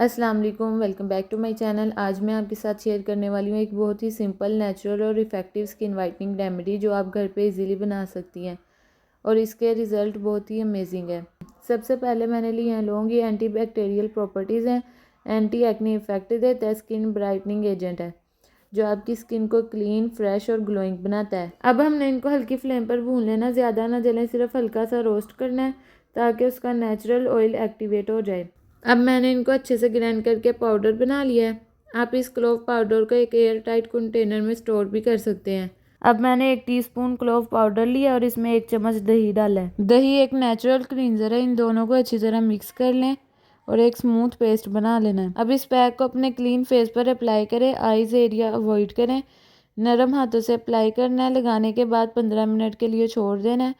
अस्सलाम वालेकुम, welcome back to my channel. आज मैं आपके साथ शेयर करने वाली हूँ एक बहुत ही सिंपल, नेचुरल और इफ़ेक्टिव स्किन वाइटनिंग रेमेडी जो आप घर पे इजीली बना सकती हैं और इसके रिज़ल्ट बहुत ही अमेजिंग है। सबसे पहले मैंने लिए हैं लौंग। ये एंटी बैक्टीरियल प्रॉपर्टीज़ हैं, एंटी एक्ने इफेक्ट देता है, स्किन ब्राइटनिंग एजेंट है जो आपकी स्किन को क्लीन, फ्रेश और ग्लोइंग बनाता है। अब हमने इनको हल्की फ्लेम पर भून लेना, ज़्यादा ना जलें, सिर्फ हल्का सा रोस्ट करना है ताकि उसका नेचुरल ऑयल एक्टिवेट हो जाए। अब मैंने इनको अच्छे से ग्राइंड करके पाउडर बना लिया है। आप इस क्लोव पाउडर को एक एयर टाइट कंटेनर में स्टोर भी कर सकते हैं। अब मैंने 1 टीस्पून क्लोव पाउडर लिया और इसमें 1 चम्मच दही डाला है। दही एक नेचुरल क्लींजर है। इन दोनों को अच्छी तरह मिक्स कर लें और एक स्मूथ पेस्ट बना लेना है। अब इस पैक को अपने क्लीन फेस पर अप्लाई करें, आईज एरिया अवॉइड करें, नरम हाथों से अप्लाई करना है। लगाने के बाद 15 मिनट के लिए छोड़ देना है।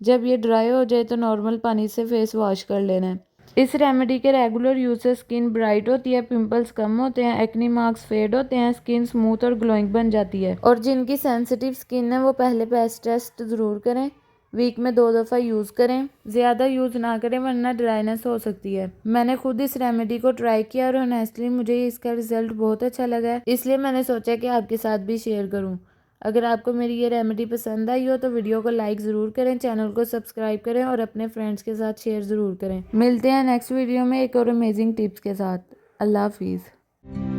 जब ये ड्राई हो जाए तो नॉर्मल पानी से फेस वॉश कर लेना है। इस रेमेडी के रेगुलर यूज से स्किन ब्राइट होती है, पिंपल्स कम होते हैं, एक्ने मार्क्स फेड होते हैं, स्किन स्मूथ और ग्लोइंग बन जाती है। और जिनकी सेंसिटिव स्किन है वो पहले पैच टेस्ट ज़रूर करें। वीक में 2 दफ़ा यूज़ करें, ज़्यादा यूज़ ना करें वरना ड्राइनेस हो सकती है। मैंने खुद इस रेमेडी को ट्राई किया और ऑनेस्टली मुझे इसका रिजल्ट बहुत अच्छा लगा है, इसलिए मैंने सोचा कि आपके साथ भी शेयर करूं। अगर आपको मेरी ये रेमेडी पसंद आई हो तो वीडियो को लाइक ज़रूर करें, चैनल को सब्सक्राइब करें और अपने फ्रेंड्स के साथ शेयर ज़रूर करें। मिलते हैं नेक्स्ट वीडियो में एक और अमेजिंग टिप्स के साथ। अल्लाह हाफिज़।